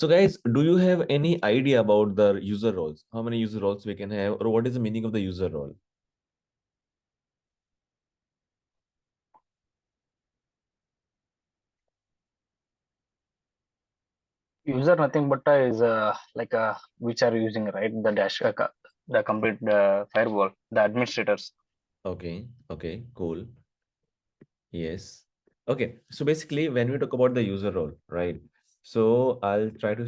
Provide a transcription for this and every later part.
So guys, do you have any idea about the user roles? How many user roles we can have, or what is the meaning of the user role? User nothing but is like which are using right the dash the complete firewall, the administrators. Okay, okay, cool. Yes. Okay, so basically when we talk about the user role, right? So I'll try to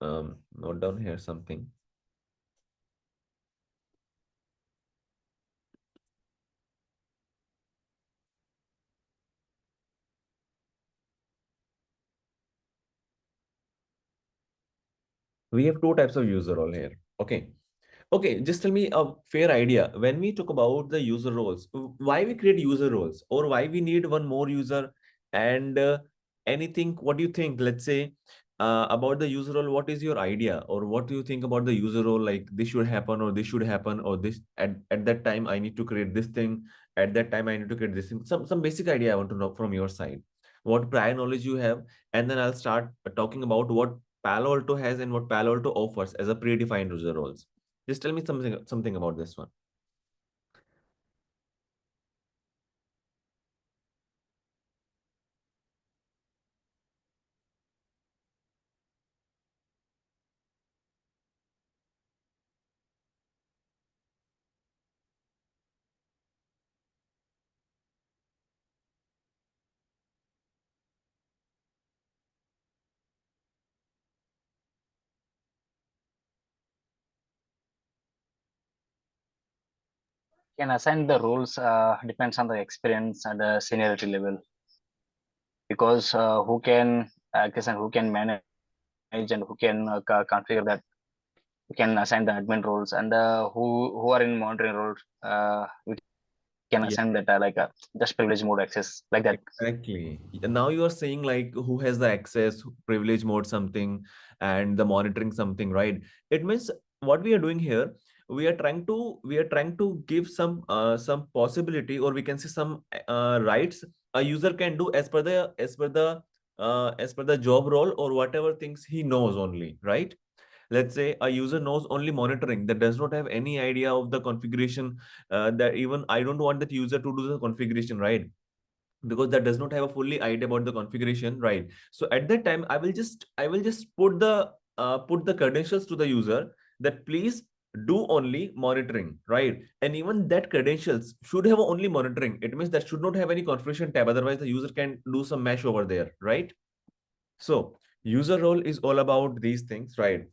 note down here something. We have two types of user role here. Okay. Okay, just tell me a fair idea. When we talk about the user roles, why we create user roles or why we need one more user and anything, what do you think? Let's say about the user role, what is your idea or what do you think about the user role? Like this should happen or this should happen or this at that time I need to create this thing. At that time I need to create this thing. Some basic idea I want to know from your side. What prior knowledge you have, and then I'll start talking about what Palo Alto has and what Palo Alto offers as a predefined user roles. Just tell me something about this one. Can assign the roles depends on the experience and the seniority level, because who can access and who can manage and who can configure that, who can assign the admin roles, and who are in monitoring roles, we can Yeah, assign that just privilege mode access like that. exactly. Now you are saying like who has the access, privilege mode something, and the monitoring something, right? It means what we are doing here, we are trying to give some possibility, or we can say some rights a user can do as per the job role or whatever things he knows only, right? Let's say a user knows only monitoring, that does not have any idea of the configuration, that even I don't want that user to do the configuration, right? Because that does not have a fully idea about the configuration, right? So at that time I will just put the credentials to the user, that please do only monitoring, right? And even that credentials should have only monitoring. It means that should not have any configuration tab, otherwise the user can do some mesh over there, right? So user role is all about these things, right?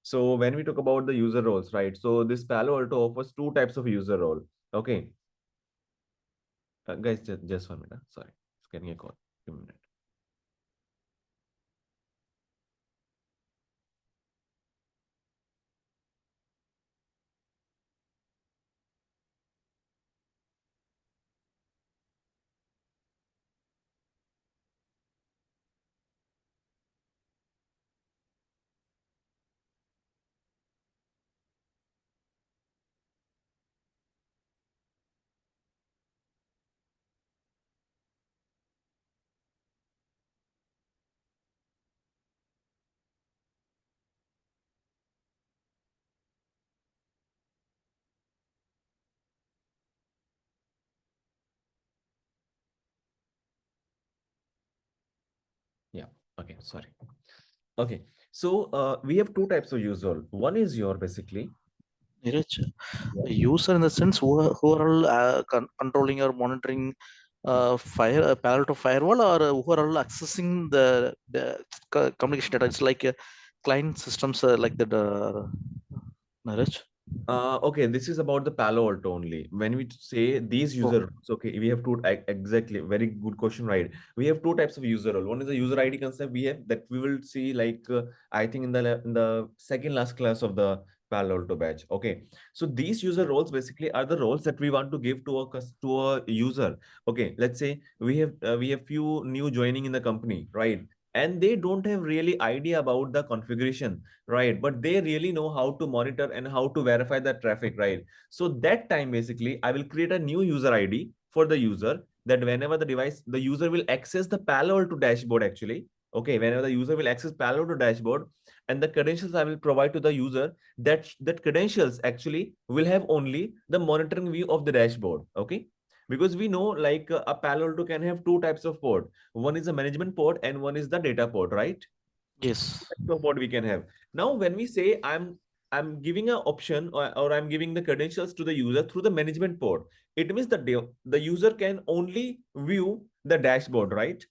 So when we talk about the user roles, right? So this Palo Alto offers two types of user role. Okay, guys, just 1 minute. Sorry, it's getting a call. Give me a minute. Yeah. Okay. Sorry. Okay. So we have two types of user. One is your basically. Neeraj, Yeah. a user in the sense who are all controlling or monitoring Palo Alto firewall, or who are all accessing the communication data. It's like client systems like that. Neeraj. Okay, this is about the Palo Alto only. When we say these Oh, user roles, okay, we have two exactly very good question, right? We have two types of user role. One is the user ID concept we have that we will see like I think in the second last class of the Palo Alto batch. Okay, so these user roles basically are the roles that we want to give to a user. Okay, let's say we have few new joining in the company, right? And they don't have really idea about the configuration, right? But they really know how to monitor and how to verify the traffic, right? So that time basically I will create a new user ID for the user, that whenever the user will access the Palo Alto dashboard actually, Okay, whenever the user will access Palo Alto dashboard, and the credentials I will provide to the user, that credentials actually will have only the monitoring view of the dashboard. Okay, because we know like a Palo Alto can have two types of port. One is a management port and one is the data port, right? Yes. Of what we can have. Now, when we say I'm giving an option, or I'm giving the credentials to the user through the management port, it means the user can only view the dashboard, right?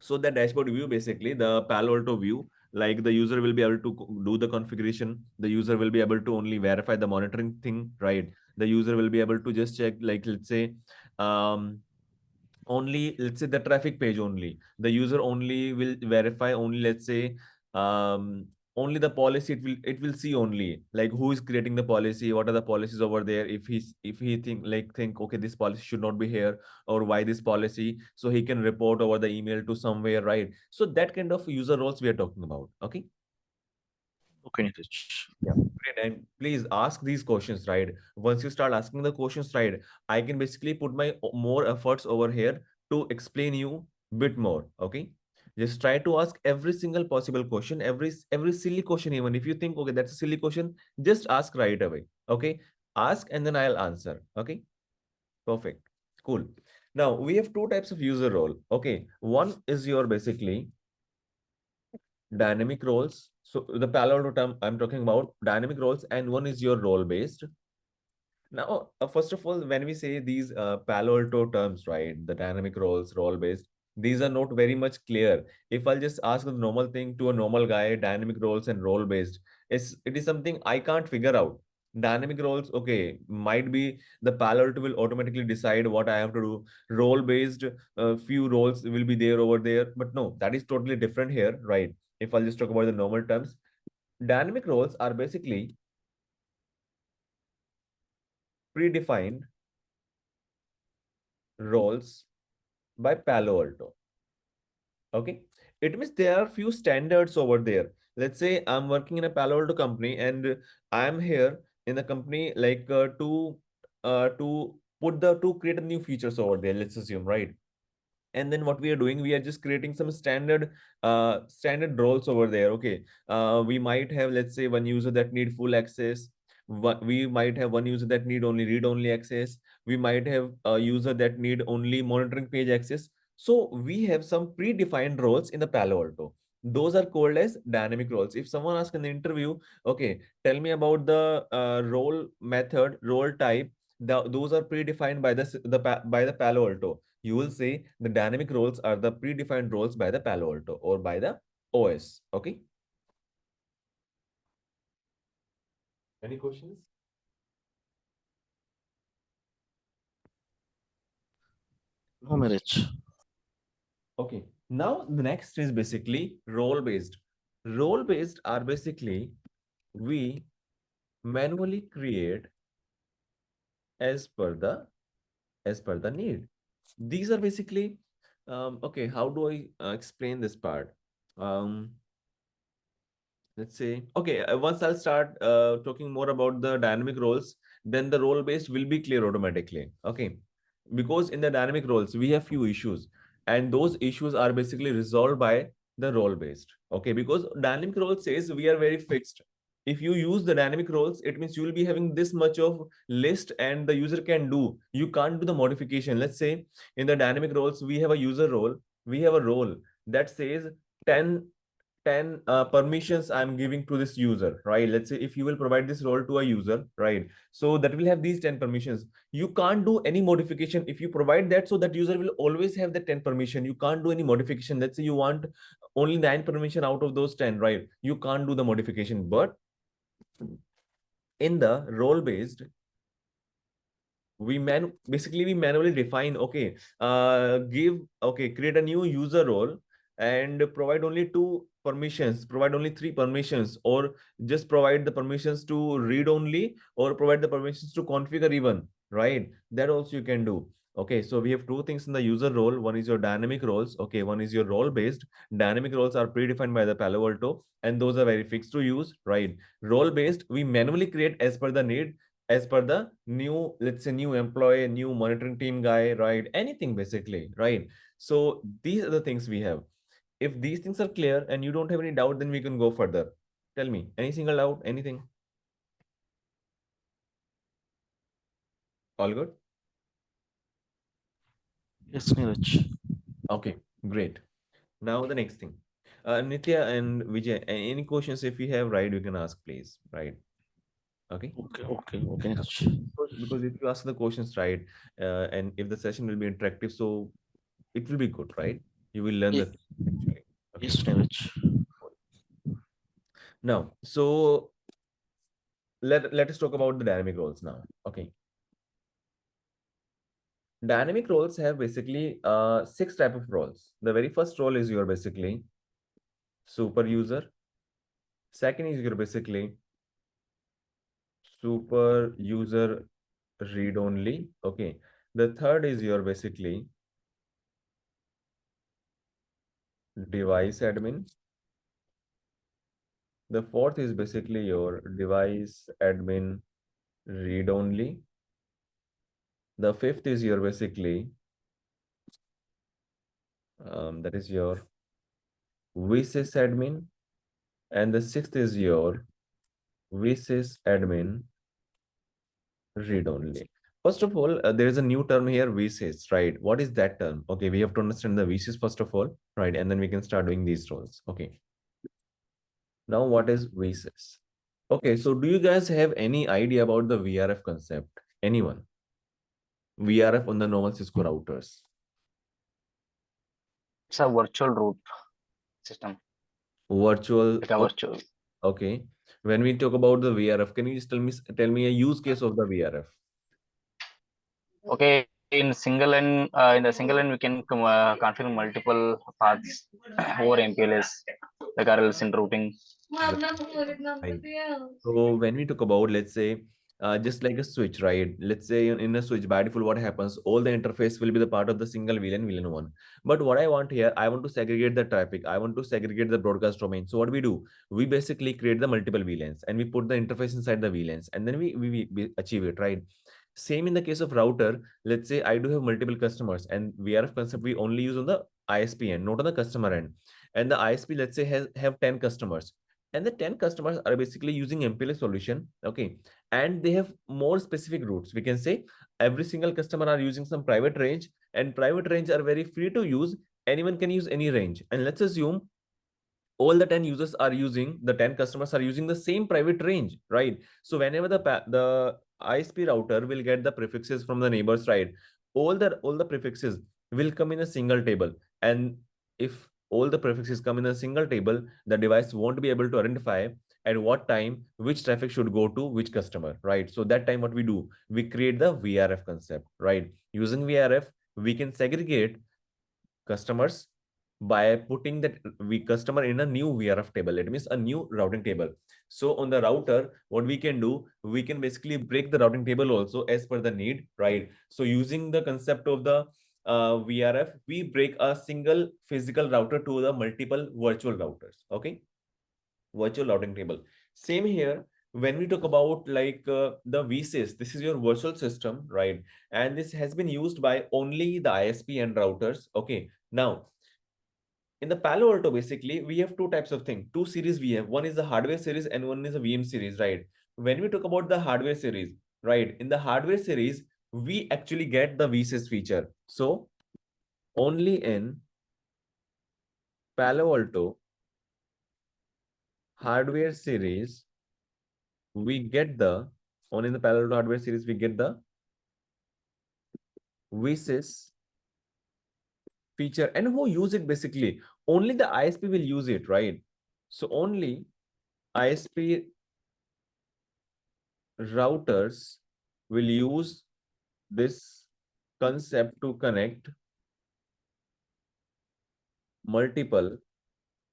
So the dashboard view, basically the Palo Alto view, like the user will be able to do the configuration. The user will be able to only verify the monitoring thing, right? The user will be able to just check, like let's say, um, only let's say the traffic page only. The user only will verify only, let's say, um, only the policy. It will see only like who is creating the policy, what are the policies over there. If he think okay, this policy should not be here, or why this policy, so he can report over the email to somewhere, right? So that kind of user roles we are talking about. Okay. Okay, Nitish. Yeah, great. And please ask these questions, right? Once you start asking the questions, right, I can basically put my more efforts over here to explain you bit more. Okay. Just try to ask every single possible question, every silly question. Even if you think, okay, that's a silly question, just ask right away. Okay. Ask and then I'll answer. Okay. Perfect. Cool. Now we have two types of user role. Okay. One is your basically dynamic roles. So the Palo Alto term I'm talking about dynamic roles, and one is your role based. Now, first of all, when we say these Palo Alto terms, right, the dynamic roles, role based, these are not very much clear. If I'll just ask the normal thing to a normal guy, dynamic roles and role based, it is something I can't figure out. Dynamic roles, okay, might be the Palo Alto will automatically decide what I have to do. Role based, few roles will be there over there, but no, that is totally different here, right? If I'll just talk about the normal terms, dynamic roles are basically predefined roles by Palo Alto. Okay. It means there are few standards over there. Let's say I'm working in a Palo Alto company and I'm here in the company like to put the to create a new features over there. Let's assume, right? And then what we are doing, we are just creating some standard roles over there. Okay, we might have, let's say, one user that need full access. We might have one user that need only read only access. We might have a user that need only monitoring page access. So we have some predefined roles in the Palo Alto. Those are called as dynamic roles. If someone asks in the interview, okay, tell me about the role method, role type, those are predefined by by the Palo Alto. You will say the dynamic roles are the predefined roles by the Palo Alto or by the OS. Okay. Any questions? No marriage. Okay. Now the next is basically role based. Role based are basically we manually create as per the need. These are basically okay. How do I explain this part? Um, let's say, okay, once I'll start talking more about the dynamic roles, then the role based will be clear automatically. Okay, because in the dynamic roles we have few issues, and those issues are basically resolved by the role based. Okay, because dynamic role says we are very fixed. If you use the dynamic roles, it means you will be having this much of list and the user can do, you can't do the modification. Let's say in the dynamic roles we have a user role, we have a role that says 10 permissions I'm giving to this user, right? Let's say if you will provide this role to a user, right? So that will have these 10 permissions. You can't do any modification if you provide that, so that user will always have the 10 permission. You can't do any modification. Let's say you want only 9 permission out of those 10, right? You can't do the modification. But in the role based, we manually define, okay, create a new user role and provide only 2 permissions, provide only 3 permissions, or just provide the permissions to read only, or provide the permissions to configure even, right? That also you can do. Okay, so we have two things in the user role. One is your dynamic roles. Okay, one is your role based. Dynamic roles are predefined by the Palo Alto, and those are very fixed to use, right? Role based, we manually create as per the need. as per the new, let's say, new employee, new monitoring team guy, right? Anything basically, right? So these are the things we have. If these things are clear and you don't have any doubt, then we can go further. Tell me, any single doubt, anything? All good? Yes, Neeraj. Okay, great. Now the next thing. Nitya and Vijay, any questions if you have, right, you can ask, please. Right. Okay. Okay, Neeraj. Because if you ask the questions right, and if the session will be interactive, so it will be good, right? You will learn the Ye- thing, actually. Yes, Okay. Neeraj. Now, so let us talk about the dynamic roles now. Okay. Dynamic roles have basically six type of roles. The very first role is your basically super user. Second is your basically super user read only. Okay. The third is your basically device admin. The fourth is basically your device admin read only. The fifth is your basically that is your vsys admin, and the sixth is your vsys admin read only. First of all, there is a new term here, vsys, right? What is that term? Okay, we have to understand the vsys first of all, right? And then we can start doing these roles. Okay. Now, what is vsys? Okay, so do you guys have any idea about the VRF concept? Anyone? VRF on the normal Cisco routers. It's a virtual root system, Virtual. like a virtual. Okay. When we talk about the VRF, can you just tell me a use case of the VRF? Okay, in the single line we can configure multiple paths over MPLS, like RLS in routing. Right. So when we talk about, let's say, just like a switch, right? Let's say in a switch, by default, what happens? All the interface will be the part of the single VLAN one. But what I want here, I want to segregate the traffic. I want to segregate the broadcast domain. So what we do? We basically create the multiple VLANs and we put the interface inside the VLANs, and then we achieve it, right? Same in the case of router. Let's say I do have multiple customers, and VRF concept we only use on the ISP end, not on the customer end. And the ISP, let's say, have 10 customers, and the 10 customers are basically using MPLS solution. Okay. And they have more specific routes. We can say every single customer are using some private range, and private range are very free to use. Anyone can use any range. And let's assume all the 10 users are using, the 10 customers are using the same private range, right? So whenever the ISP router will get the prefixes from the neighbors, right, all the prefixes will come in a single table. And if all the prefixes come in a single table, the device won't be able to identify at what time which traffic should go to which customer, right? So that time what we do, we create the VRF concept, right? Using VRF, we can segregate customers by putting that we customer in a new VRF table. It means a new routing table. So on the router, what we can do, we can basically break the routing table also as per the need, right? So using the concept of the VRF, we break a single physical router to the multiple virtual routers. Okay, virtual routing table. Same here. When we talk about like the VSys, this is your virtual system, right? And this has been used by only the ISP and routers. Okay. Now, in the Palo Alto, basically, we have two types of thing. Two series we have. One is the hardware series and one is a VM series, right? When we talk about the hardware series, right? In the hardware series, we actually get the VSys feature. So only in Palo Alto hardware series, we get the, only in the Palo Alto hardware series, we get the VSys feature. And who use it basically? Only the ISP will use it, right? So only ISP routers will use this concept to connect multiple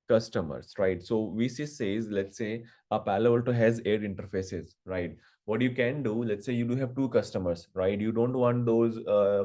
customers, right? So VC says, let's say a Palo Alto has 8 interfaces, right? What you can do, let's say you do have 2 customers, right? You don't want those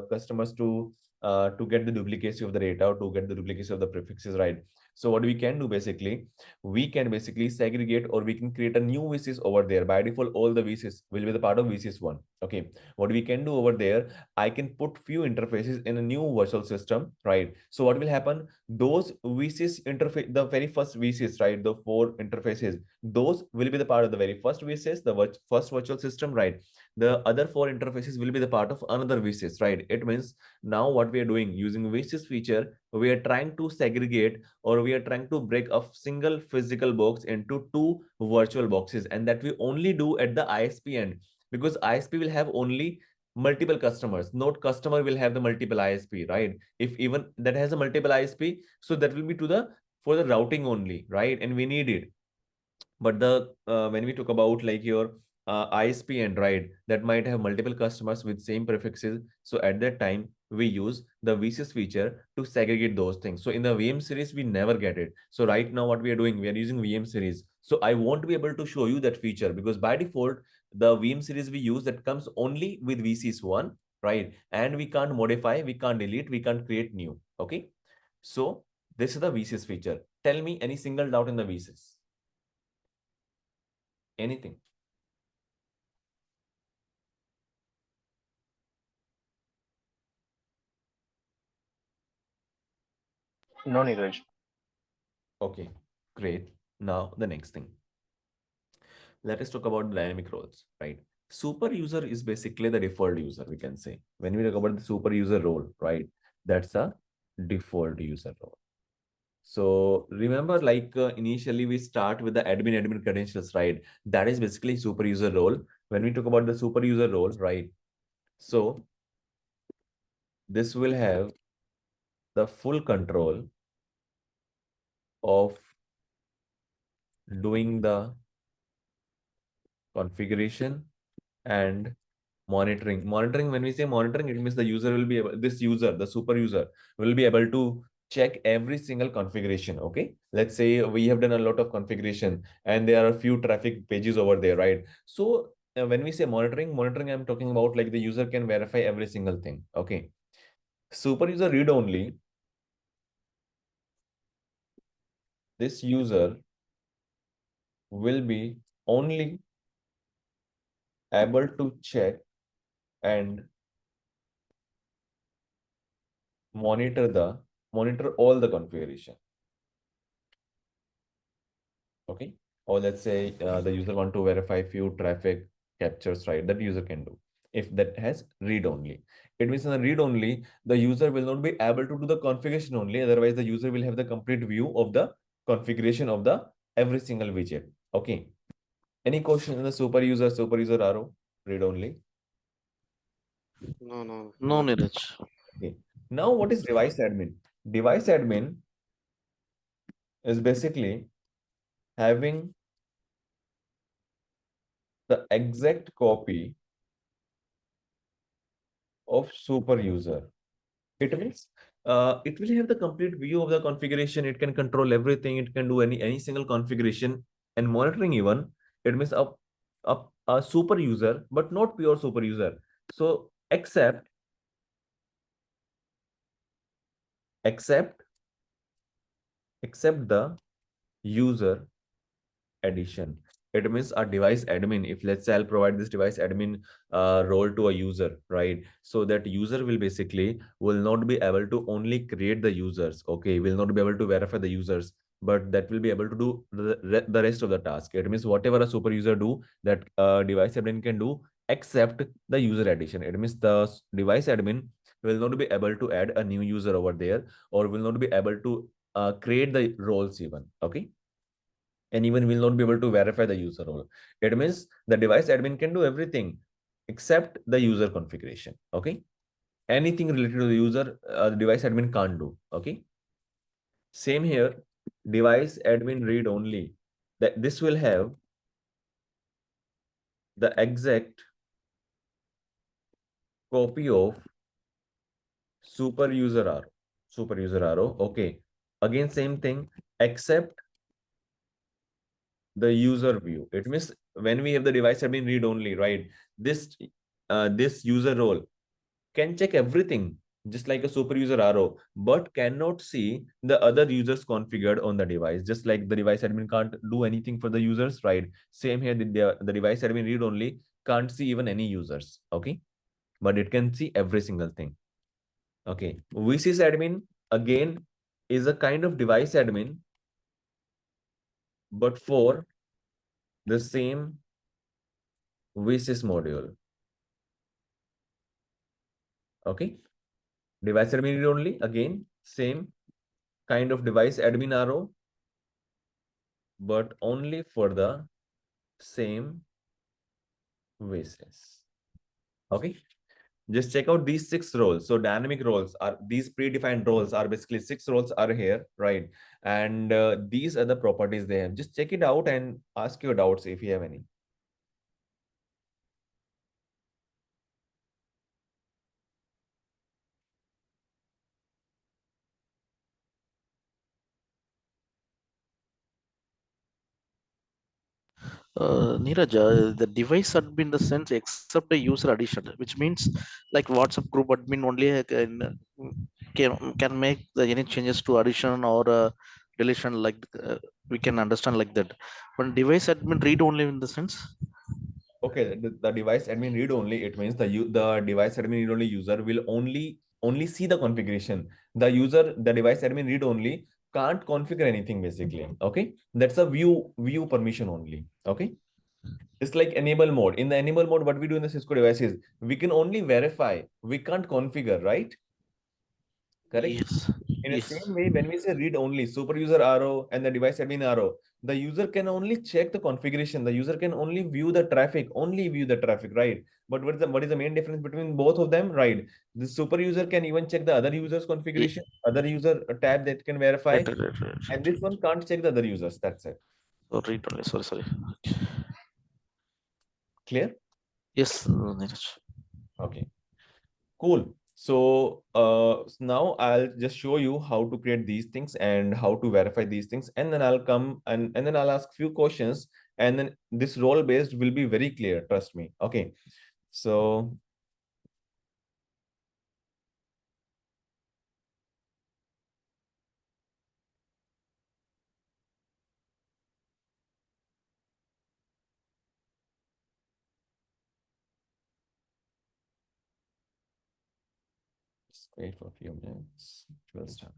customers to get the duplicacy of the data or to get the duplicacy of the prefixes, right? So what we can do basically, we can basically segregate or we can create a new VCs over there. By default, all the VCs will be the part of VCS1. Okay. What we can do over there, I can put few interfaces in a new virtual system, right? So what will happen? Those VCs interface, the very first VCs, right? The 4 interfaces, those will be the part of the very first VCS, the first virtual system, right? The other 4 interfaces will be the part of another VCS, right? It means now what we are doing using VCS feature, we are trying to segregate or we are trying to break a single physical box into 2 virtual boxes, and that we only do at the ISP end, because ISP will have only multiple customers, not customer will have the multiple ISP, right? If even that has a multiple ISP, so that will be to the for the routing only, right? And we need it. But the when we talk about like your ISP and right, that might have multiple customers with same prefixes. So at that time, we use the VCS feature to segregate those things. So in the VM series, we never get it. So right now, what we are doing, we are using VM series. So I won't be able to show you that feature because by default, the VM series we use that comes only with VCS one, right? And we can't modify, we can't delete, we can't create new. Okay. So this is the VCS feature. Tell me any single doubt in the VCS. Anything. No, Neeraj. Okay, great. Now the next thing. Let us talk about dynamic roles, right? Super user is basically the default user, we can say. When we talk about the super user role, right? That's a default user role. So remember, like initially we start with the admin credentials, right? That is basically super user role. When we talk about the super user role, right? So this will have the full control of doing the configuration and monitoring. When we say monitoring, it means the user will be able, this user, the super user will be able to check every single configuration. Okay, let's say we have done a lot of configuration and there are a few traffic pages over there, right? So when we say monitoring, I'm talking about like the user can verify every single thing. Okay, super user read only, this user will be only able to check and monitor all the configuration. Okay, or let's say the user want to verify few traffic captures, right? That user can do if that has read only. It means in the read only, the user will not be able to do the configuration only. Otherwise, the user will have the complete view of the configuration of the every single widget. Okay. Any question in the super user RO read only? No, no, No, no. Neeraj. Okay. Now, what is device admin? Device admin is basically having the exact copy of super user. It means it will have the complete view of the configuration. It can control everything. It can do any single configuration and monitoring even. It means a super user, but not pure super user. So except except the user addition. It means a device admin. If let's say I'll provide this device admin role to a user, right? So that user will basically will not be able to only create the users, okay? Will not be able to verify the users, but that will be able to do the rest of the task. It means whatever a super user do, that device admin can do, except the user addition. It means the device admin will not be able to add a new user over there, or will not be able to create the roles even, okay? And even will not be able to verify the user role. It means the device admin can do everything except the user configuration. Okay. Anything related to the user, the device admin can't do. Okay. Same here, device admin read only. That this will have the exact copy of super user R. Super user R. Okay. Again, same thing, except the user view. It means when we have the device admin read only, right? This this user role can check everything just like a super user RO, but cannot see the other users configured on the device. Just like the device admin can't do anything for the users, right? Same here, the device admin read only can't see even any users, okay? But it can see every single thing. Okay, VSys admin again is a kind of device admin, but for the same VSys module. Okay, device admin read only, again same kind of device admin RO, but only for the same VSys. Okay, just check out these 6 roles. So dynamic roles are these predefined roles are basically 6 roles are here, right? And these are the properties they have. Just check it out and ask your doubts if you have any. Neeraj, the device admin in the sense except a user addition, which means like WhatsApp group admin only can make any changes to addition or deletion, like we can understand like that. But device admin read only in the sense. Okay, the device admin read only, it means the device admin read only user will only see the configuration. The device admin read only can't configure anything basically. Okay, that's a view permission only. Okay, it's like enable mode. In the enable mode, what we do in the Cisco devices, we can only verify, we can't configure, right? Correct. Yes, In the yes. same way, when we say read only, super user RO and the device admin RO, the user can only check the configuration. The user can only view the traffic, right? But what is the main difference between both of them, right? The super user can even check the other user's Ye- configuration, other user tab that can verify, Right, right, right, right, and right, this right. one can't check the other users. That's it. So read only. Sorry, sorry. Clear? Yes, Neeraj. Okay. Cool. So now I'll just show you how to create these things and how to verify these things. And then I'll come and then I'll ask few questions. And then this role based will be very clear. Trust me. Okay. So just wait for a few minutes. We'll start.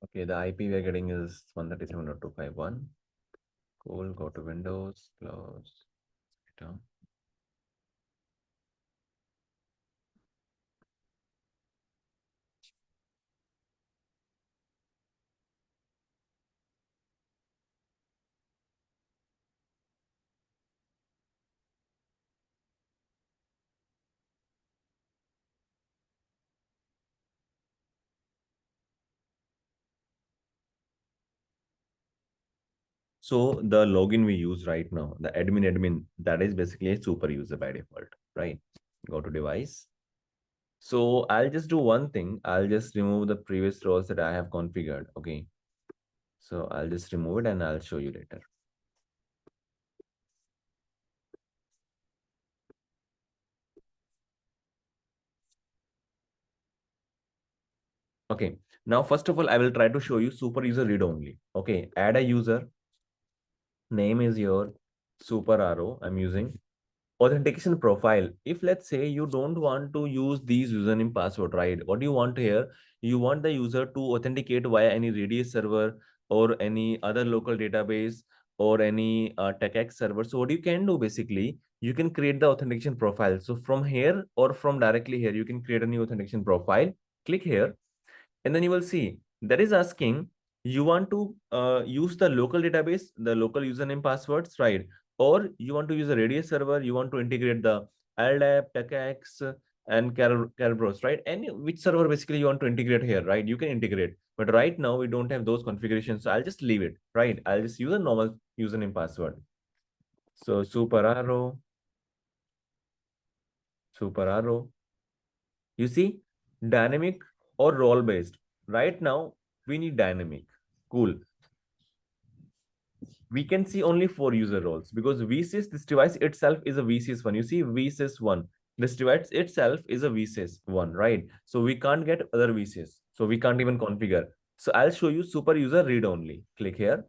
Okay, the IP we're getting is 137.251. Cool. Go to Windows, close. Down. So the login we use right now, the admin, that is basically a super user by default, right? Go to device. So I'll just do one thing. I'll just remove the previous roles that I have configured. Okay. So I'll just remove it and I'll show you later. Okay. Now, first of all, I will try to show you super user read only. Okay. Add a user. Name is your super arrow I'm using. Authentication profile. If let's say you don't want to use these username password, right? What do you want here? You want the user to authenticate via any Radius server or any other local database or any TechX server. So what you can do basically, you can create the authentication profile. So from here or from directly here, you can create a new authentication profile. Click here and then you will see that is asking you want to use the local database, the local username passwords, right? Or you want to use a Radius server, you want to integrate the LDAP, TechX, and Kerberos, right? And which server basically you want to integrate here, right? You can integrate. But right now we don't have those configurations. So I'll just leave it, right? I'll just use a normal username password. So super arrow. You see, dynamic or role based. Right now, we need dynamic. Cool. We can see only 4 user roles because VSys, this device itself is a VSys one. You see, VSys one. This device itself is a VSys one, right? So we can't get other VSys. So we can't even configure. So I'll show you super user read only. Click here.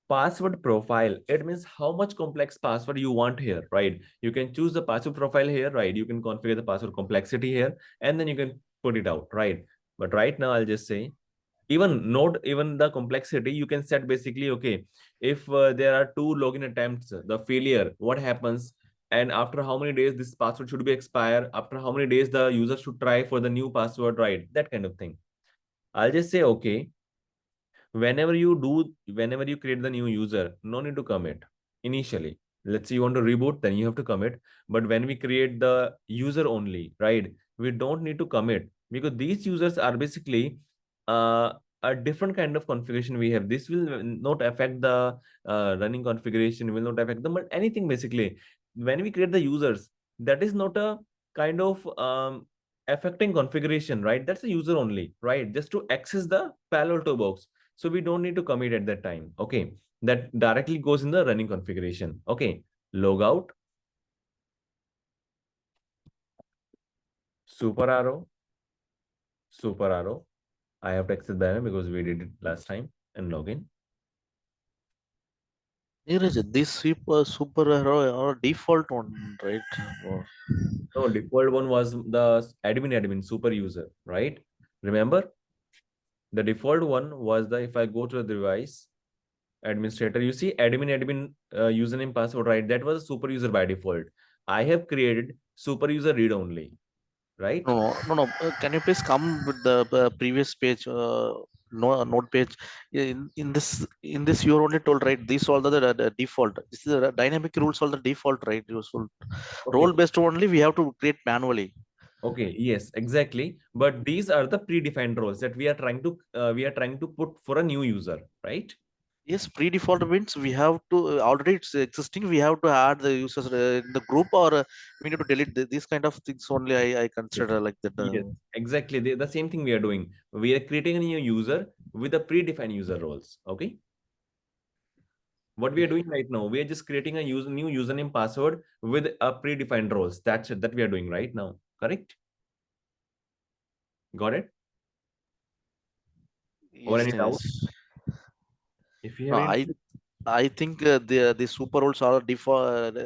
Password profile. It means how much complex password you want here, right? You can choose the password profile here, right? You can configure the password complexity here, and then you can put it out, right? But right now, I'll just say, even the complexity, you can set basically, okay, if there are 2 login attempts, the failure, what happens? And after how many days this password should be expired? After how many days the user should try for the new password, right? That kind of thing. I'll just say, okay, whenever you create the new user, no need to commit initially. Let's say you want to reboot, then you have to commit. But when we create the user only, right, we don't need to commit because these users are basically uh, a different kind of configuration we have. This will not affect the running configuration, will not affect them, but anything basically. When we create the users, that is not a kind of affecting configuration, right? That's a user only, right? Just to access the Palo Alto box. So we don't need to commit at that time. Okay. That directly goes in the running configuration. Okay. Logout. Super arrow. Super arrow. I have to access that because we did it last time and login. Neeraj, this superhero or default one, right? Or- No, default one was the admin super user, right? Remember the default one was the, if I go to the device administrator, you see admin username password, right? That was a super user by default. I have created super user read only, right? No. Can you please come with the previous page, no, note page? In this, you're only told, right? These all the default. This is the dynamic rules, all the default, right? Useful Okay. role based only. We have to create manually. Okay, yes, exactly. But these are the predefined roles that we are trying to put for a new user, right? Yes, pre-default means we have to already it's existing. We have to add the users in the group, or we need to delete these kind of things only. I Yes. consider like that. Yes, exactly. The same thing we are doing. We are creating a new user with a predefined user roles. Okay. What we are doing right now, we are just creating a new username password with a predefined roles. That's it, that we are doing right now. Correct? Got it? Or Yes, any doubt? yes. If you No, have any, I think the super roles are default.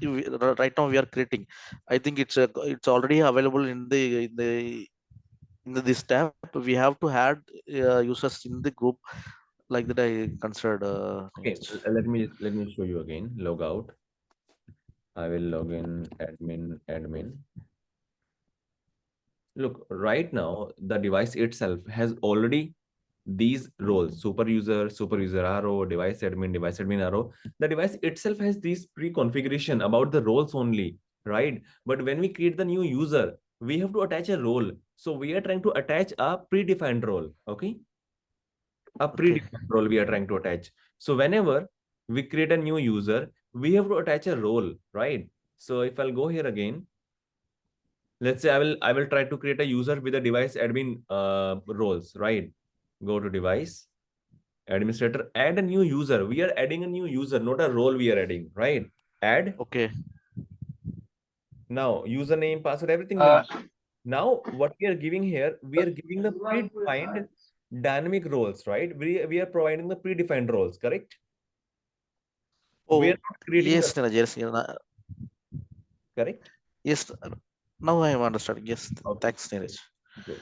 Right now we are creating. I think it's already available in this tab. We have to add users in the group like that. I considered. okay, let me show you again. Log out. I will log in admin. Look, right now, the device itself has already these roles, super user arrow, device admin arrow. The device itself has these pre-configuration about the roles only, right? But when we create the new user, we have to attach a role. So we are trying to attach a predefined role, okay? A Okay. predefined role we are trying to attach. So whenever we create a new user, we have to attach a role, right? So if I'll go here again, let's say I will try to create a user with a device admin roles, right? Go to device administrator, add a new user. We are adding a new user, not a role we are adding, right? Add. Okay. Now username, password, everything will be. Now what we are giving here, we are giving the predefined dynamic roles, right? We are providing the predefined roles, correct? We are Oh, not creating yes, the, Neeraj, yes, correct? yes. Now I am understanding. Yes, Okay, thanks, Neeraj. great.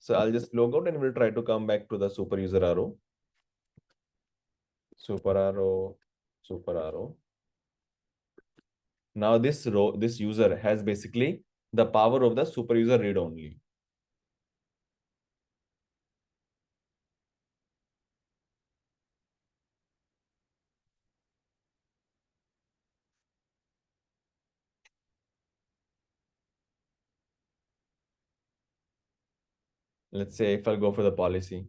So I'll just log out and we'll try to come back to the super user arrow. Super arrow, super arrow. Now this row, this user has basically the power of the super user read only. Let's say if I'll go for the policy,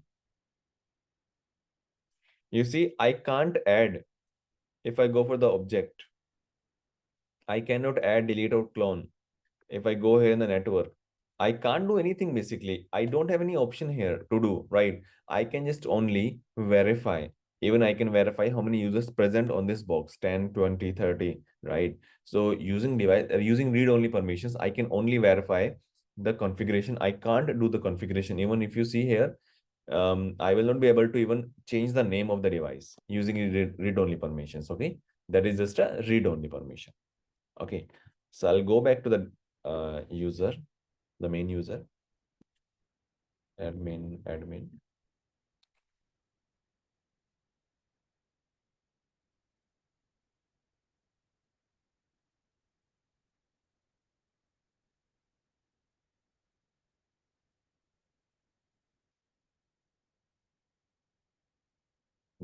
you see, I can't add. If I go for the object, I cannot add, delete, or clone. If I go here in the network, I can't do anything basically. I don't have any option here to do, right? I can just only verify. Even I can verify how many users present on this box, 10, 20, 30, right? So using device, using read-only permissions, I can only verify the configuration. I can't do the configuration. Even if you see here, I will not be able to even change the name of the device using read-only permissions, okay? That is just a read-only permission. Okay, so I'll go back to the user, the main user, admin,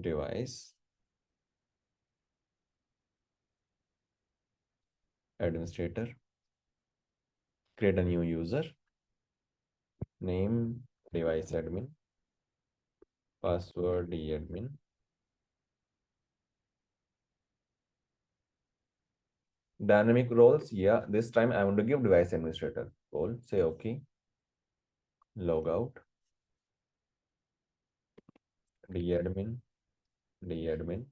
device, administrator, create a new user, name, device admin, password, admin. Dynamic roles, yeah, this time I want to give device administrator role, say okay, log out, admin, admin.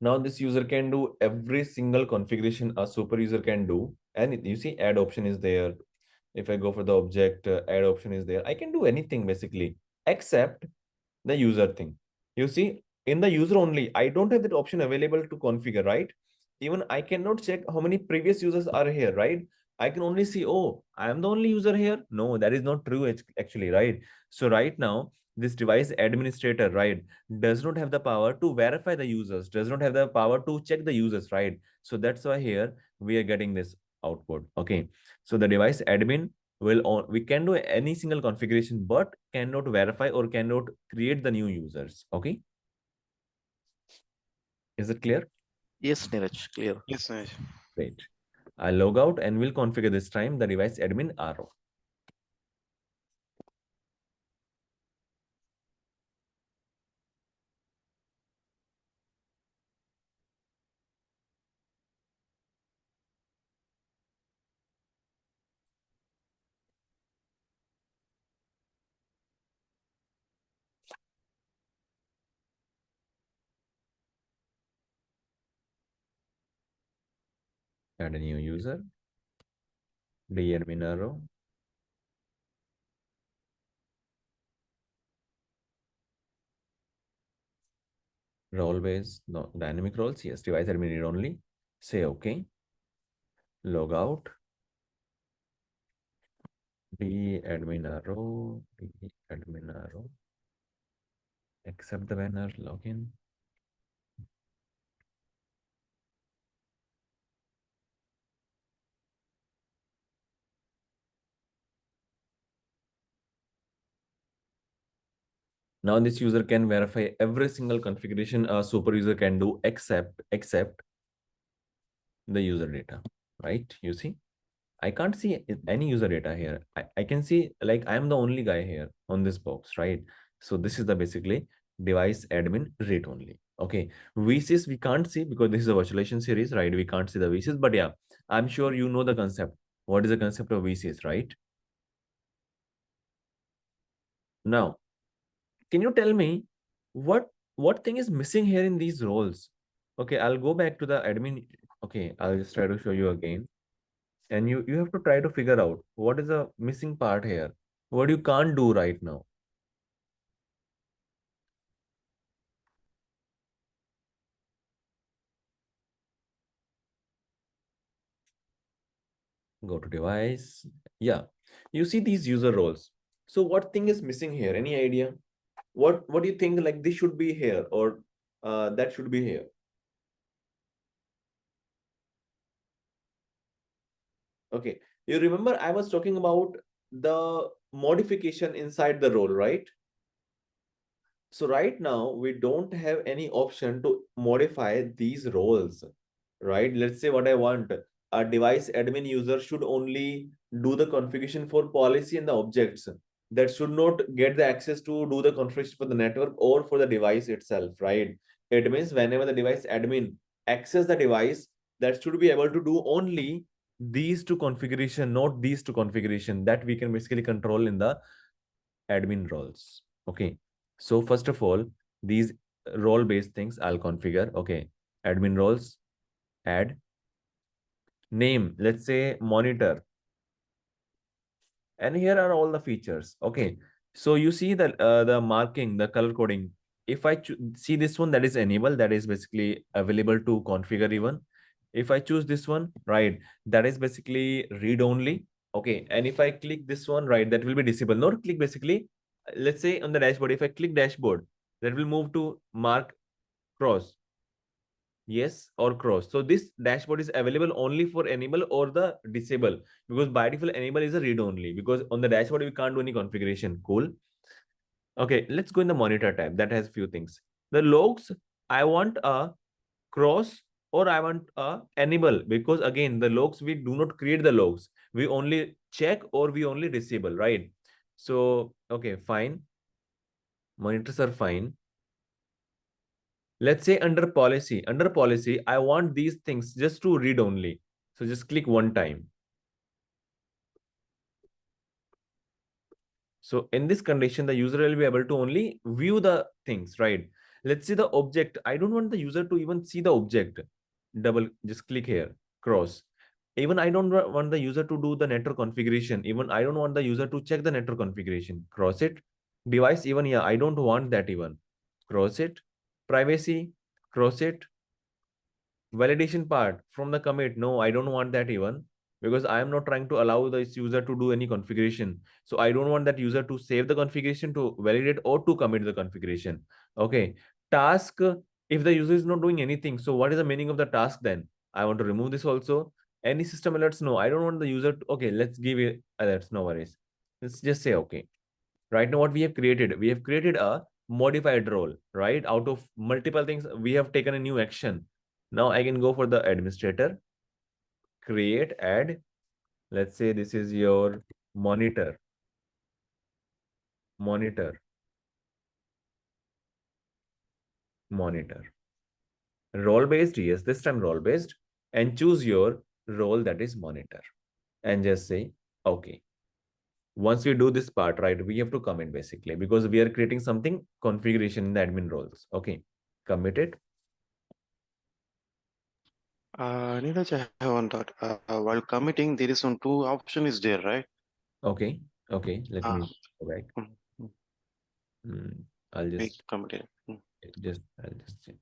Now this user can do every single configuration a super user can do. And you see add option is there. If I go for the object, add option is there. I can do anything basically, except the user thing. You see, in the user only, I don't have that option available to configure, right? Even I cannot check how many previous users are here, right? I can only see, oh, I am the only user here. No, that is not true actually, right? So right now, this device administrator, right, does not have the power to verify the users, does not have the power to check the users, right? So that's why here we are getting this output. Okay. So the device admin we can do any single configuration, but cannot verify or cannot create the new users. Okay. Is it clear? Yes, Neeraj, clear. Yes, Naj. Great. I'll log out and we'll configure this time the device admin arrow. Add a new user, admin arrow. Role based, no, dynamic roles. Yes, device admin read only. Say okay. Log out. Admin arrow. Admin arrow. Accept the banner. Login. Now this user can verify every single configuration a super user can do except the user data, right? You see, I can't see any user data here. I can see like I'm the only guy here on this box, right? So this is the basically device admin read only. Okay, VCs we can't see because this is a virtualization series, right? We can't see the VCs, but yeah, I'm sure you know the concept. What is the concept of VCs, right? Now, can you tell me what thing is missing here in these roles? Okay, I'll go back to the admin. Okay, I'll just try to show you again. And you have to try to figure out what is the missing part here, what you can't do right now. Go to device. Yeah, you see these user roles. So what thing is missing here? Any idea? What do you think, like this should be here, or that should be here? Okay, you remember I was talking about the modification inside the role, right? So right now we don't have any option to modify these roles, right? Let's say what I want, a device admin user should only do the configuration for policy and the objects. That should not get the access to do the configuration for the network or for the device itself, right? It means whenever the device admin access the device, that should be able to do only these two configuration, not these two configuration, that we can basically control in the admin roles. Okay, so first of all, these role based things I'll configure. Okay, admin roles, add name, let's say monitor, and here are all the features. Okay, so you see the marking, the color coding. If I see this one, that is enable, that is basically available to configure even. If I choose this one, right, that is basically read only. Okay, and if I click this one, right, that will be disable. Not click basically. Let's say on the dashboard, if I click dashboard, that will move to mark cross, yes or cross. So this dashboard is available only for enable or the disable, because by default enable is a read only, because on the dashboard we can't do any configuration. Cool. Okay, let's go in the monitor tab that has few things. The logs, I want a cross or I want a enable, because again the logs, we do not create the logs, we only check or we only disable, right? So okay, fine, monitors are fine. Let's say under policy, I want these things just to read only. So just click one time. So in this condition, the user will be able to only view the things, right? Let's see the object. I don't want the user to even see the object. Double, just click here, cross. Even I don't want the user to do the network configuration. Even I don't want the user to check the network configuration. Cross it. Device, even, yeah, I don't want that even. Cross it. Privacy, cross it. Validation part from the commit, no, I don't want that even, because I am not trying to allow this user to do any configuration. So I don't want that user to save the configuration, to validate, or to commit the configuration. Okay, task, if the user is not doing anything, so what is the meaning of the task then? I want to remove this also. Any system alerts, no, I don't want the user to, okay, let's give it alerts, no worries. Let's just say okay. Right now what we have created a modified role, right? Out of multiple things we have taken a new action. Now I can go for the administrator, create, add. Let's say this is your monitor, monitor, monitor. Role based, yes, this time role based, and choose your role, that is monitor, and just say okay. Once we do this part, right, we have to commit basically, because we are creating something configuration in the admin roles. Okay, commit it. Neeraj, I have one thought. While committing, there is one two option is there, right? Okay, okay, let Uh, me go back. mm, mm, I'll Make just committed. I'll just change.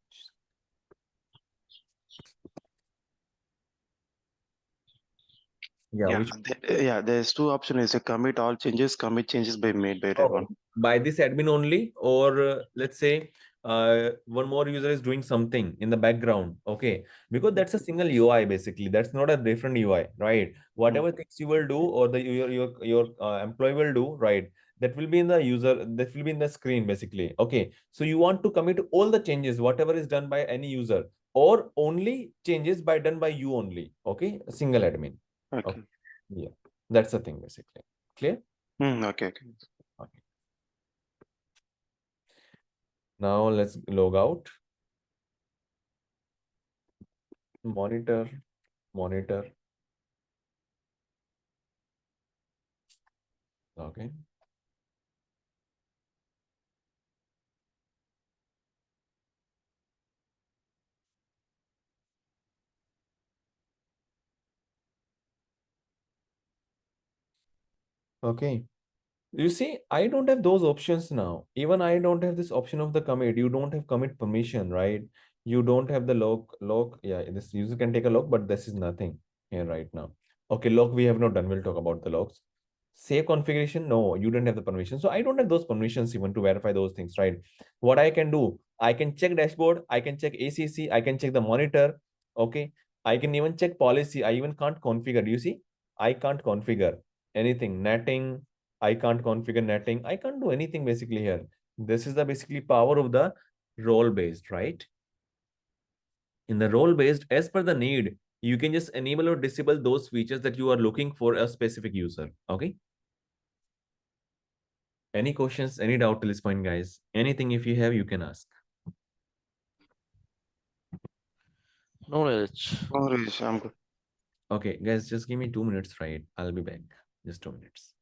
Yeah, Yeah, which, yeah. There's two option is a commit all changes, commit changes by made by that one. by this admin only, or let's say one more user is doing something in the background. Okay, because that's a single UI basically. That's not a different UI, right? Whatever things you will do, or the your employee will do, right? that will be in the user, that will be in the screen basically. Okay, so you want to commit all the changes, whatever is done by any user, or only changes by done by you only. Okay, a single admin. Okay. Yeah, that's the thing basically. Clear? Okay. Okay. Now let's log out. Monitor. Okay. Okay. You see, I don't have those options now. Even I don't have this option of the commit. You don't have commit permission, right? You don't have the log. Yeah, this user can take a log, but this is nothing here right now. Okay, log we have not done. We'll talk about the logs. Save configuration. No, you don't have the permission. So I don't have those permissions even to verify those things, right? What I can do, I can check dashboard. I can check ACC. I can check the monitor. Okay. I can even check policy. I even can't configure. You see, I can't configure anything. Netting. I can't configure netting. I can't do anything basically here. This is the basically power of the role based, right? In the role based, as per the need, you can just enable or disable those features that you are looking for a specific user. Okay. Any questions, any doubt till this point, guys? Anything if you have, you can ask. No, Neeraj. No worries, I'm good. Okay, guys, just give me 2 minutes, right? I'll be back. Just 2 minutes.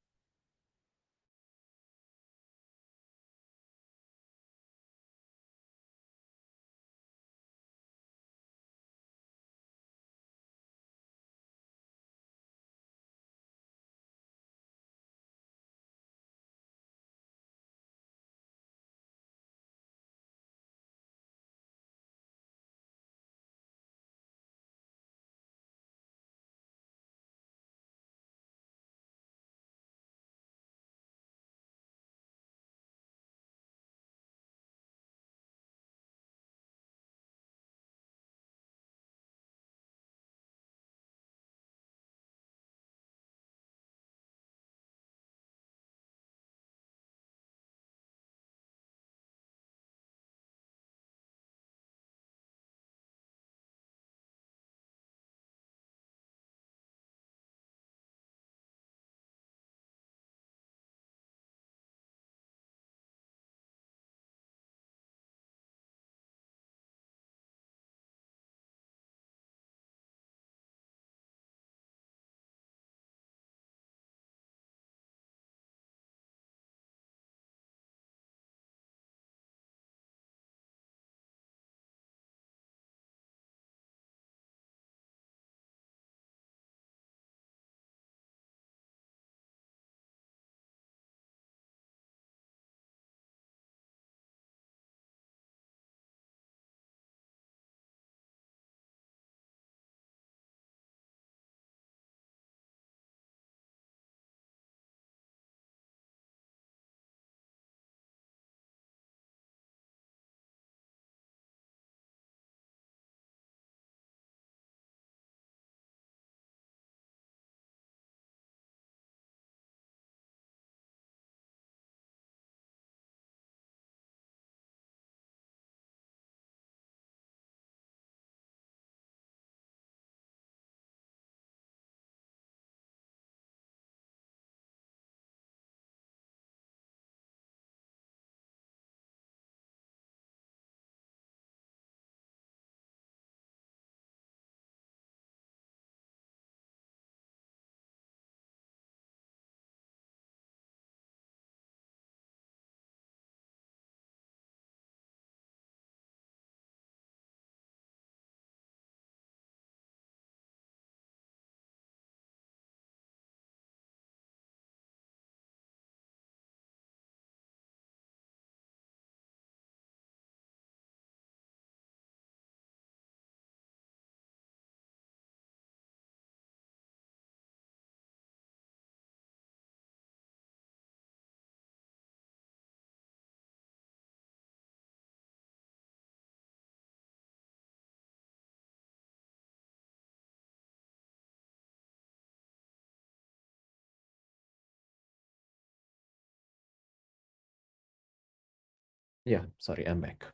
Yeah, sorry, I'm back.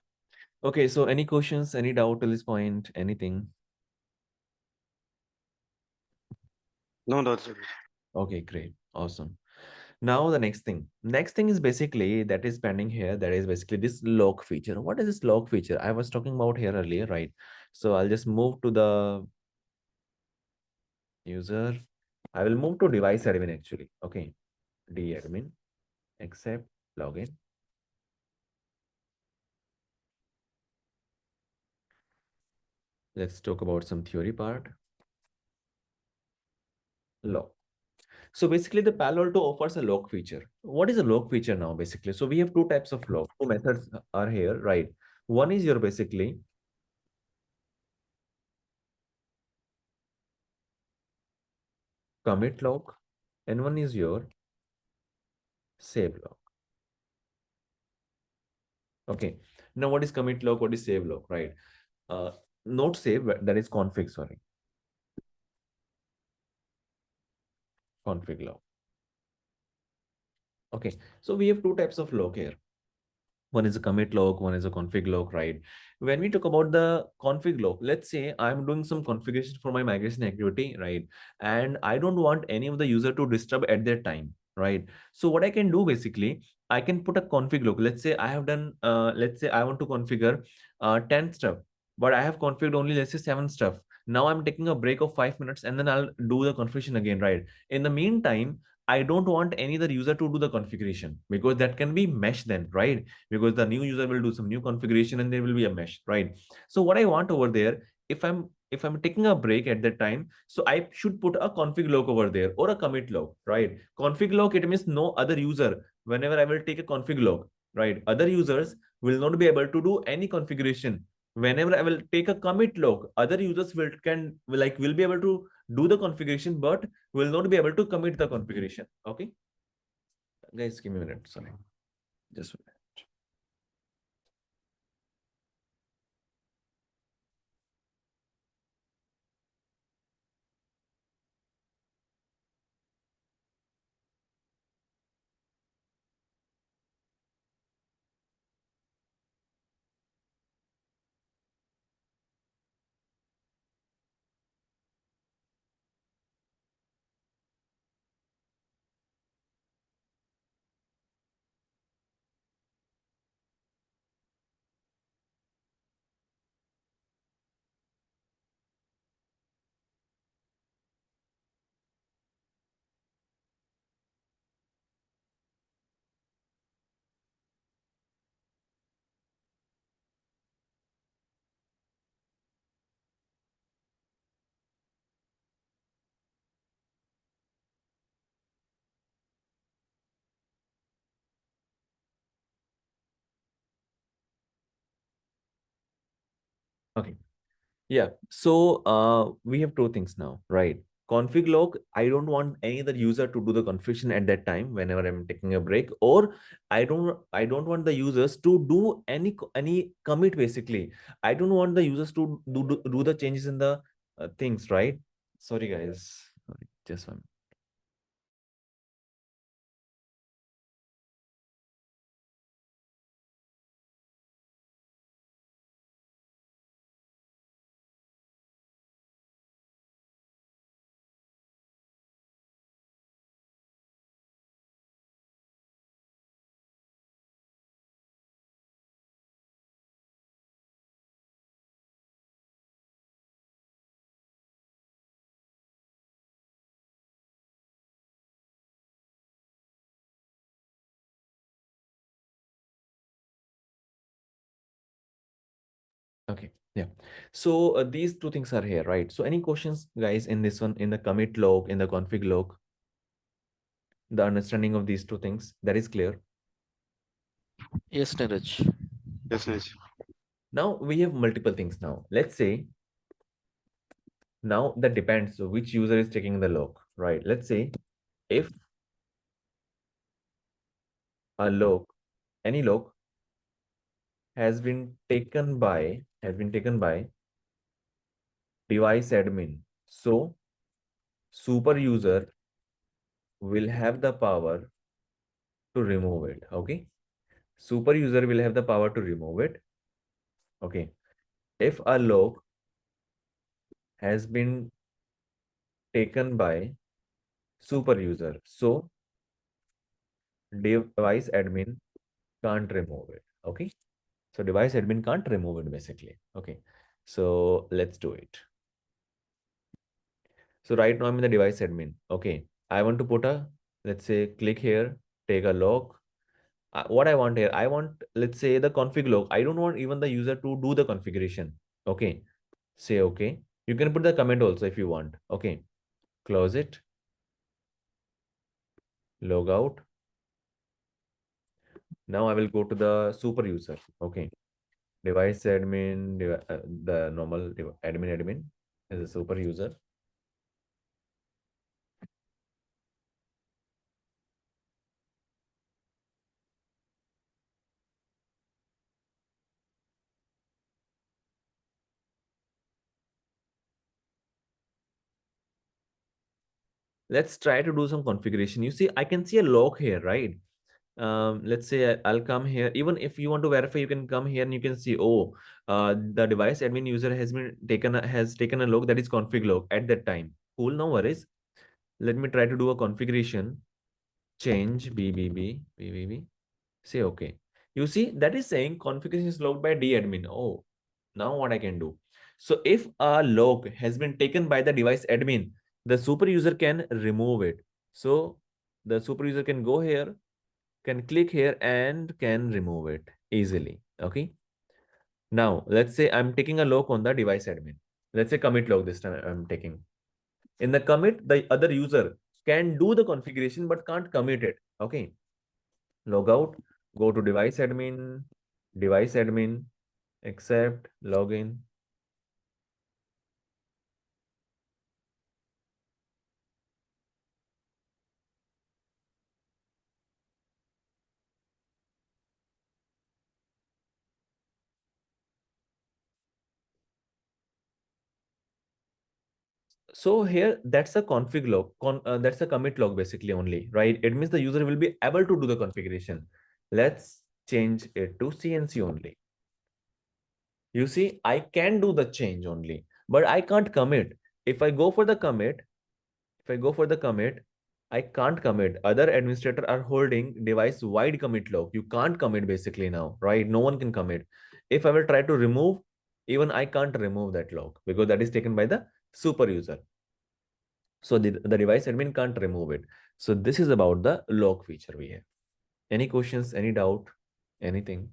Okay, so any questions, any doubt till this point, anything? No, that's it. Okay, great. Awesome. Now the next thing. Next thing is basically that is pending here. That is basically this log feature. What is this log feature? I was talking about here earlier, right? So I'll just move to the user. I will move to device admin actually. Okay. D admin, accept, login. Let's talk about some theory part. Log. So basically the Palo Alto offers a log feature. What is a log feature now basically? So we have two types of log. Two methods are here, right? One is your basically commit log and one is your save log. Okay. Now what is commit log? What is save log, right? Uh, not save, but that is config, sorry. Config log. Okay. So we have two types of log here. One is a commit log, one is a config log, right? When we talk about the config log, let's say I'm doing some configuration for my migration activity, right? And I don't want any of the user to disturb at that time, right? So what I can do basically, I can put a config log. Let's say I have done, let's say I want to configure 10 stuff, but I have configured only, let's say 7 stuff. Now I'm taking a break of 5 minutes and then I'll do the configuration again, right? In the meantime, I don't want any other user to do the configuration because that can be mesh then, right? Because the new user will do some new configuration and there will be a mesh, right? So what I want over there, if I'm taking a break at that time, so I should put a config log over there or a commit log, right? Config log, it means no other user, whenever I will take a config log, right, other users will not be able to do any configuration. Whenever I will take a commit log, other users will be able to do the configuration but will not be able to commit the configuration. Okay, guys, give me a minute, sorry, just a minute. Okay. Yeah. So we have two things now, right? Config log, I don't want any other user to do the configuration at that time whenever I'm taking a break, or I don't want the users to do any commit basically. I don't want the users to do the changes in the things, right? Sorry guys. Sorry, just one. Okay, yeah. So these two things are here, right? So any questions, guys, in this one, in the commit log, in the config log, the understanding of these two things, that is clear. Yes, Neeraj. Yes, Nish. Now we have multiple things now. Let's say now that depends which user is taking the log, right? Let's say if a log, any log has been taken by device admin. So super user will have the power to remove it. Okay. super user will have the power to remove it. Okay. If a lock has been taken by super user, so device admin can't remove it. Okay. So device admin can't remove it basically. Okay. So let's do it. So right now I'm in the device admin. Okay. I want to put a, let's say, click here, take a log. What I want here, I want, let's say, the config log. I don't want even the user to do the configuration. Okay. Say okay. You can put the comment also if you want. Okay. Close it. Log out. Now I will go to the super user. Okay. Device admin, the normal admin is a super user. Let's try to do some configuration. You see, I can see a log here, right? Let's say I'll come here. Even if you want to verify, you can come here and you can see, oh, the device admin user has taken a log that is config log at that time. Cool, no worries. Let me try to do a configuration. Change BBB. Say okay. You see, that is saying configuration is logged by admin. Oh, now what I can do? So if a log has been taken by the device admin, the super user can remove it. So the super user can go here, can click here and can remove it easily. Okay. Now let's say I'm taking a log on the device admin. Let's say commit log this time I'm taking. In the commit, the other user can do the configuration but can't commit it. Okay. Log out, go to device admin, accept, login. So here, that's a config log, that's a commit log basically only, right? It means the user will be able to do the configuration. Let's change it to CNC only. You see, I can do the change only, but I can't commit. If I go for the commit, if I go for the commit, I can't commit. Other administrator are holding device wide commit log. You can't commit basically now, right? No one can commit. If I will try to remove, even I can't remove that log because that is taken by the super user. So the device admin can't remove it. So this is about the log feature we have. Any questions, any doubt, anything?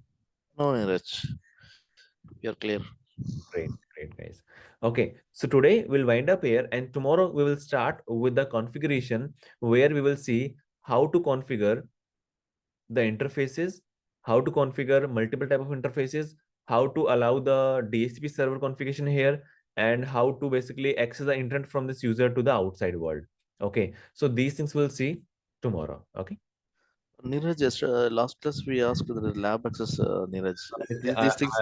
No, Neeraj, we are clear. Great, great guys. Okay, so today we'll wind up here and tomorrow we will start with the configuration where we will see how to configure the interfaces, how to configure multiple type of interfaces, how to allow the DHCP server configuration here, and how to basically access the internet from this user to the outside world. Okay, so these things we'll see tomorrow. Okay. Neeraj, just last class we asked the lab access, Neeraj. I, These things,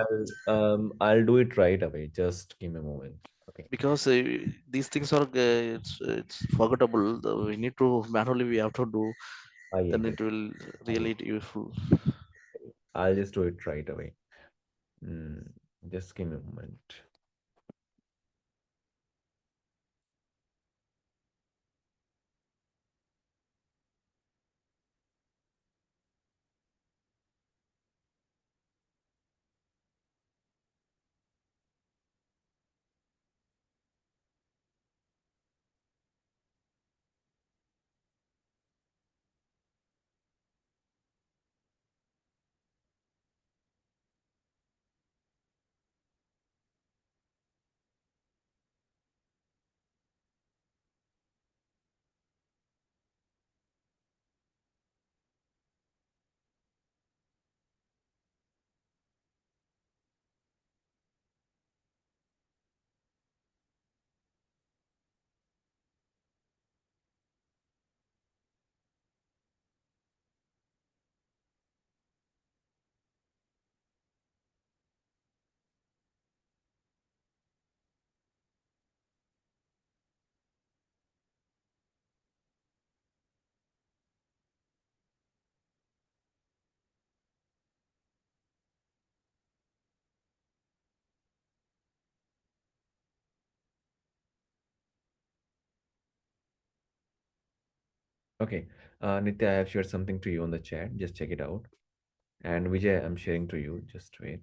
I'll do it right away. Just give me a moment. Okay. because these things are it's forgettable. We need to manually we have to do. I Then agree. it will I agree. really useful. I'll just do it right away. Mm, just give me a moment. Okay. Nitya, I have shared something to you on the chat. Just check it out. And Vijay, I'm sharing to you. Just wait.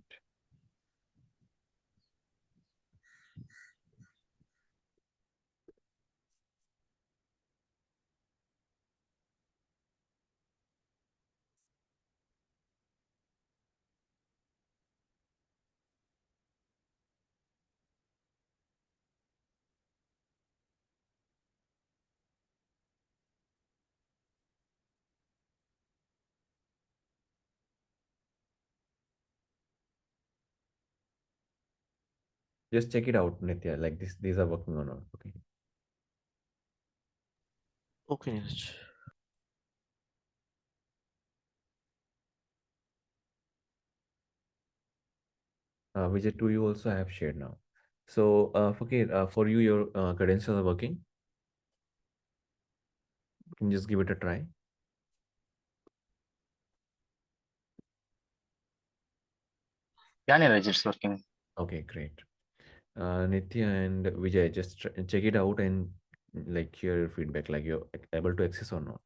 Just check it out, Nitya. Like this, these are working or not. Okay. Okay, Neeraj. Vijay, to you also I have shared now. So, Fakir, for you, your credentials are working. Can you just give it a try? Yeah, Neeraj, it's working. Okay, great. Nitya and Vijay, just check it out and like hear your feedback, like you're able to access or not.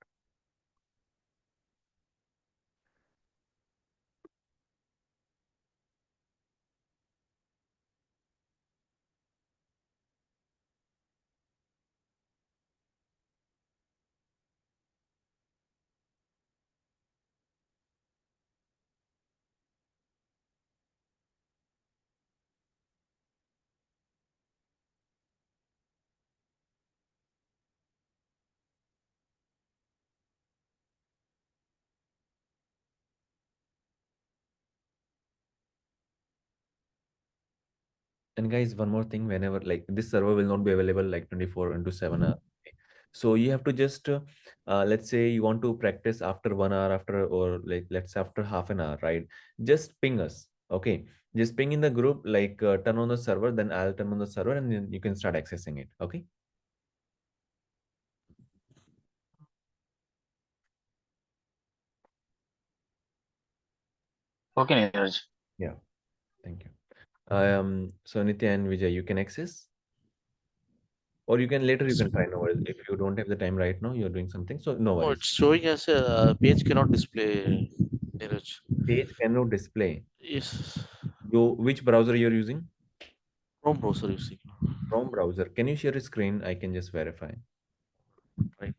And guys, one more thing, whenever like this server will not be available like 24 into 7 hours. So you have to just let's say you want to practice after 1 hour after or like let's say after half an hour, right? Just ping us. Okay. Just ping in the group, like turn on the server, then I'll turn on the server and then you can start accessing it. Okay. Okay, Neeraj. Yeah. Thank you. So Nitya and Vijay, you can access, or you can later you can try. No worries. If you don't have the time right now, you're doing something. So no No, worries. it's showing as a page cannot display, Neeraj. Page cannot display. Yes, You which browser you're using? Chrome browser using. Chrome browser. Can you share a screen? I can just verify. Right,